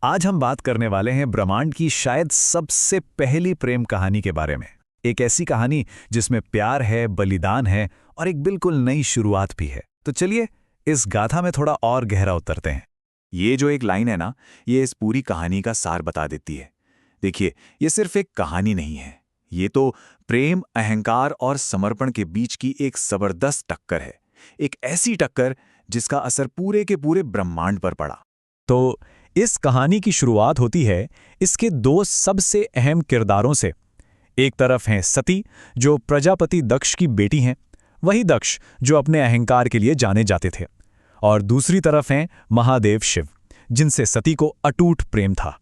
आज हम बात करने वाले हैं ब्रह्मांड की शायद सबसे पहली प्रेम कहानी के बारे में। एक ऐसी कहानी जिसमें प्यार है, बलिदान है और एक बिल्कुल नई शुरुआत भी है। तो चलिए इस गाथा में थोड़ा और गहरा उतरते हैं। ये जो एक लाइन है ना, ये इस पूरी कहानी का सार बता देती है। देखिए, ये सिर्फ एक कहानी नहीं है, ये तो प्रेम, अहंकार और समर्पण के बीच की एक जबरदस्त टक्कर है। एक ऐसी टक्कर जिसका असर पूरे के पूरे ब्रह्मांड पर पड़ा। तो इस कहानी की शुरुआत होती है इसके दो सबसे अहम किरदारों से। एक तरफ हैं सती, जो प्रजापति दक्ष की बेटी हैं, वही दक्ष जो अपने अहंकार के लिए जाने जाते थे। और दूसरी तरफ हैं महादेव शिव, जिनसे सती को अटूट प्रेम था।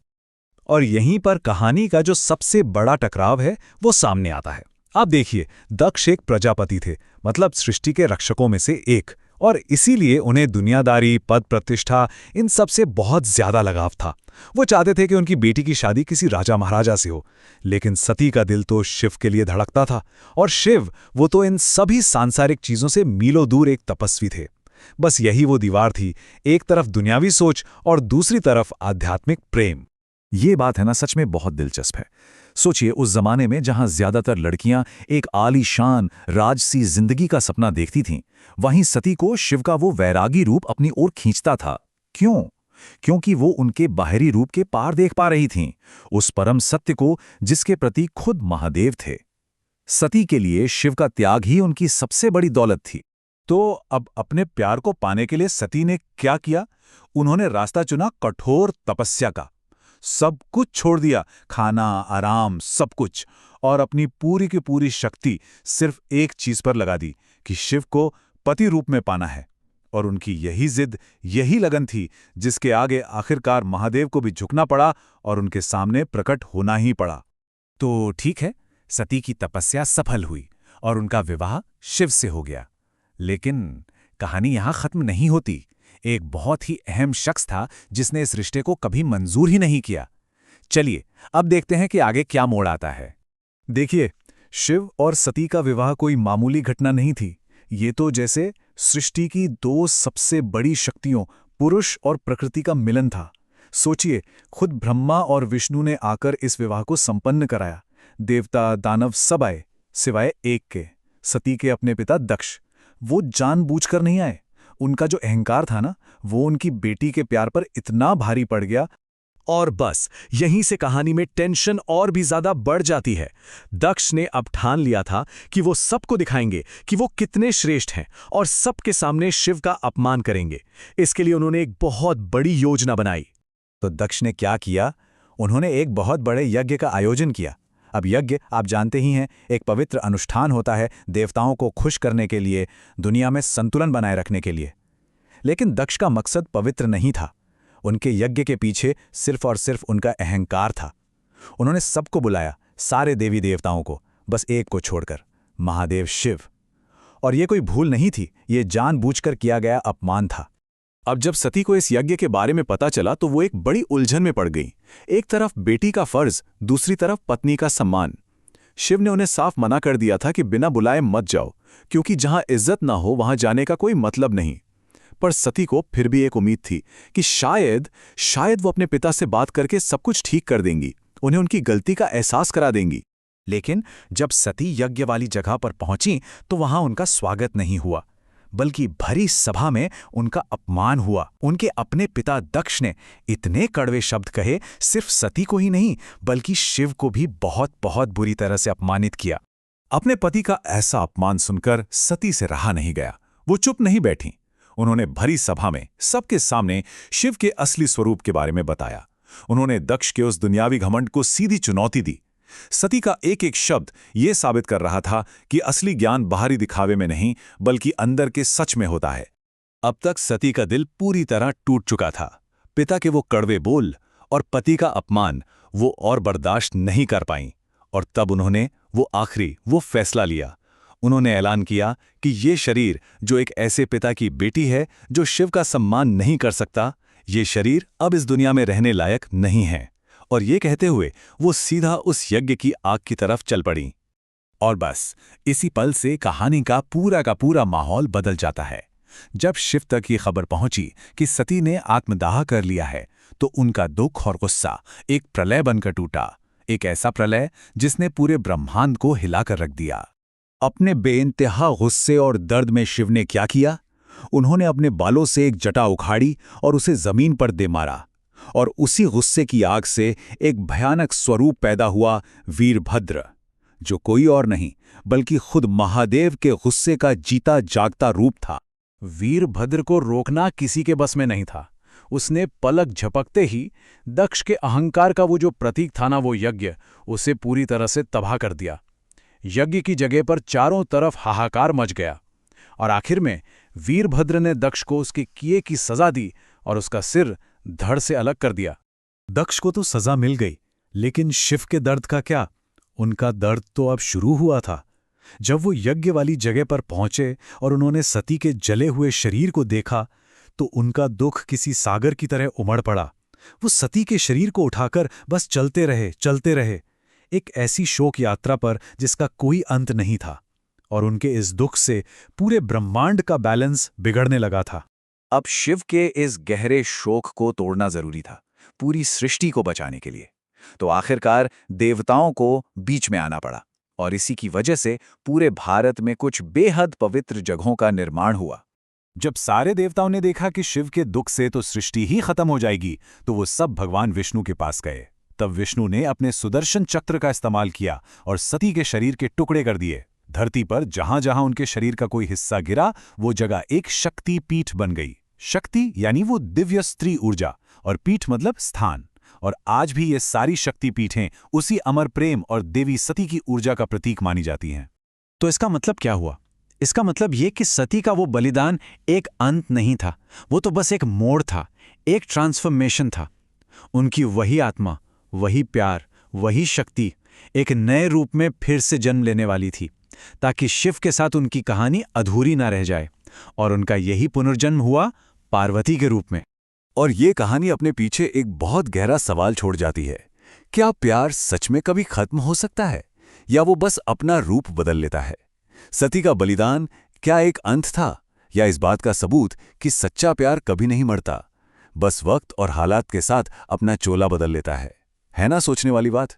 और यहीं पर कहानी का जो सबसे बड़ा टकराव है वो सामने आता है। आप देखिए, दक्ष एक प्रजापति थे, मतलब सृष्टि के रक्षकों में से एक, और इसीलिए उन्हें दुनियादारी, पद प्रतिष्ठा, इन सब से बहुत ज्यादा लगाव था। वो चाहते थे कि उनकी बेटी की शादी किसी राजा महाराजा से हो। लेकिन सती का दिल तो शिव के लिए धड़कता था, और शिव, वो तो इन सभी सांसारिक चीजों से मीलों दूर एक तपस्वी थे। बस यही वो दीवार थी, एक तरफ दुनियावी सोच और दूसरी तरफ आध्यात्मिक प्रेम। ये बात है ना, सच में बहुत दिलचस्प है। सोचिए, उस जमाने में जहां ज्यादातर लड़कियां एक आलीशान राजसी जिंदगी का सपना देखती थीं, वहीं सती को शिव का वो वैरागी रूप अपनी ओर खींचता था। क्यों? क्योंकि वो उनके बाहरी रूप के पार देख पा रही थीं, उस परम सत्य को जिसके प्रति खुद महादेव थे। सती के लिए शिव का त्याग ही उनकी सबसे बड़ी दौलत थी। तो अब अपने प्यार को पाने के लिए सती ने क्या किया? उन्होंने रास्ता चुना कठोर तपस्या का। सब कुछ छोड़ दिया, खाना, आराम, सब कुछ, और अपनी पूरी की पूरी शक्ति सिर्फ एक चीज पर लगा दी कि शिव को पति रूप में पाना है। और उनकी यही जिद, यही लगन थी जिसके आगे आखिरकार महादेव को भी झुकना पड़ा और उनके सामने प्रकट होना ही पड़ा। तो ठीक है, सती की तपस्या सफल हुई और उनका विवाह शिव से हो गया। लेकिन कहानी यहां खत्म नहीं होती। एक बहुत ही अहम शख्स था जिसने इस रिश्ते को कभी मंजूर ही नहीं किया। चलिए अब देखते हैं कि आगे क्या मोड़ आता है। देखिए, शिव और सती का विवाह कोई मामूली घटना नहीं थी। ये तो जैसे सृष्टि की दो सबसे बड़ी शक्तियों, पुरुष और प्रकृति का मिलन था। सोचिए, खुद ब्रह्मा और विष्णु ने आकर इस विवाह को संपन्न कराया। देवता, दानव सब आए, सिवाय एक के, सती के अपने पिता दक्ष। वो जानबूझकर नहीं आए। उनका जो अहंकार था ना, वो उनकी बेटी के प्यार पर इतना भारी पड़ गया। और बस यहीं से कहानी में टेंशन और भी ज्यादा बढ़ जाती है। दक्ष ने अब ठान लिया था कि वो सबको दिखाएंगे कि वो कितने श्रेष्ठ हैं और सबके सामने शिव का अपमान करेंगे। इसके लिए उन्होंने एक बहुत बड़ी योजना बनाई। तो दक्ष ने क्या किया? उन्होंने एक बहुत बड़े यज्ञ का आयोजन किया। अब यज्ञ, आप जानते ही हैं, एक पवित्र अनुष्ठान होता है देवताओं को खुश करने के लिए, दुनिया में संतुलन बनाए रखने के लिए। लेकिन दक्ष का मकसद पवित्र नहीं था। उनके यज्ञ के पीछे सिर्फ और सिर्फ उनका अहंकार था। उन्होंने सबको बुलाया, सारे देवी देवताओं को, बस एक को छोड़कर, महादेव शिव। और ये कोई भूल नहीं थी, ये जानबूझकर किया गया अपमान था। अब जब सती को इस यज्ञ के बारे में पता चला तो वो एक बड़ी उलझन में पड़ गई। एक तरफ बेटी का फर्ज, दूसरी तरफ पत्नी का सम्मान। शिव ने उन्हें साफ मना कर दिया था कि बिना बुलाए मत जाओ, क्योंकि जहां इज्जत ना हो वहां जाने का कोई मतलब नहीं। पर सती को फिर भी एक उम्मीद थी कि शायद वो अपने पिता से बात करके सब कुछ ठीक कर देंगी, उन्हें उनकी गलती का एहसास करा देंगी। लेकिन जब सती यज्ञ वाली जगह पर पहुंची तो वहां उनका स्वागत नहीं हुआ, बल्कि भरी सभा में उनका अपमान हुआ। उनके अपने पिता दक्ष ने इतने कड़वे शब्द कहे, सिर्फ सती को ही नहीं बल्कि शिव को भी बहुत बहुत बुरी तरह से अपमानित किया। अपने पति का ऐसा अपमान सुनकर सती से रहा नहीं गया। वो चुप नहीं बैठी। उन्होंने भरी सभा में सबके सामने शिव के असली स्वरूप के बारे में बताया। उन्होंने दक्ष के उस दुनियावी घमंड को सीधी चुनौती दी। सती का एक एक शब्द ये साबित कर रहा था कि असली ज्ञान बाहरी दिखावे में नहीं बल्कि अंदर के सच में होता है। अब तक सती का दिल पूरी तरह टूट चुका था। पिता के वो कड़वे बोल और पति का अपमान वो और बर्दाश्त नहीं कर पाईं। और तब उन्होंने वो फैसला लिया। उन्होंने ऐलान किया कि ये शरीर, जो एक ऐसे पिता की बेटी है जो शिव का सम्मान नहीं कर सकता, ये शरीर अब इस दुनिया में रहने लायक नहीं है। और ये कहते हुए वो सीधा उस यज्ञ की आग की तरफ चल पड़ी। और बस इसी पल से कहानी का पूरा माहौल बदल जाता है। जब शिव तक ये खबर पहुंची कि सती ने आत्मदाह कर लिया है, तो उनका दुख और गुस्सा एक प्रलय बनकर टूटा, एक ऐसा प्रलय जिसने पूरे ब्रह्मांड को हिलाकर रख दिया। अपने बेइंतहा गुस्से और दर्द में शिव ने क्या किया? उन्होंने अपने बालों से एक जटा उखाड़ी और उसे जमीन पर दे मारा, और उसी गुस्से की आग से एक भयानक स्वरूप पैदा हुआ, वीरभद्र, जो कोई और नहीं बल्कि खुद महादेव के गुस्से का जीता जागता रूप था। वीरभद्र को रोकना किसी के बस में नहीं था। उसने पलक झपकते ही दक्ष के अहंकार का वो जो प्रतीक था ना, वो यज्ञ, उसे पूरी तरह से तबाह कर दिया। यज्ञ की जगह पर चारों तरफ हाहाकार मच गया, और आखिर में वीरभद्र ने दक्ष को उसके किए की सजा दी और उसका सिर धड़ से अलग कर दिया। दक्ष को तो सजा मिल गई, लेकिन शिव के दर्द का क्या? उनका दर्द तो अब शुरू हुआ था। जब वो यज्ञ वाली जगह पर पहुंचे और उन्होंने सती के जले हुए शरीर को देखा, तो उनका दुख किसी सागर की तरह उमड़ पड़ा। वो सती के शरीर को उठाकर बस चलते रहे, एक ऐसी शोक यात्रा पर जिसका कोई अंत नहीं था, और उनके इस दुख से पूरे ब्रह्मांड का बैलेंस बिगड़ने लगा था। अब शिव के इस गहरे शोक को तोड़ना जरूरी था, पूरी सृष्टि को बचाने के लिए। तो आखिरकार देवताओं को बीच में आना पड़ा, और इसी की वजह से पूरे भारत में कुछ बेहद पवित्र जगहों का निर्माण हुआ। जब सारे देवताओं ने देखा कि शिव के दुख से तो सृष्टि ही खत्म हो जाएगी, तो वो सब भगवान विष्णु के पास गए। तब विष्णु ने अपने सुदर्शन चक्र का इस्तेमाल किया और सती के शरीर के टुकड़े कर दिए। धरती पर जहां जहां उनके शरीर का कोई हिस्सा गिरा, वो जगह एक शक्ति पीठ बन गई। शक्ति यानी वो दिव्य स्त्री ऊर्जा, और पीठ मतलब स्थान। और आज भी ये सारी शक्ति पीठें उसी अमर प्रेम और देवी सती की ऊर्जा का प्रतीक मानी जाती हैं। तो इसका मतलब क्या हुआ? इसका मतलब ये कि सती का वो बलिदान एक अंत नहीं था, वो तो बस एक मोड़ था, एक ट्रांसफॉर्मेशन था। उनकी वही आत्मा, वही प्यार, वही शक्ति एक नए रूप में फिर से जन्म लेने वाली थी, ताकि शिव के साथ उनकी कहानी अधूरी ना रह जाए। और उनका यही पुनर्जन्म हुआ पार्वती के रूप में। और ये कहानी अपने पीछे एक बहुत गहरा सवाल छोड़ जाती है। क्या प्यार सच में कभी खत्म हो सकता है, या वो बस अपना रूप बदल लेता है? सती का बलिदान क्या एक अंत था, या इस बात का सबूत कि सच्चा प्यार कभी नहीं मरता, बस वक्त और हालात के साथ अपना चोला बदल लेता है ना सोचने वाली बात।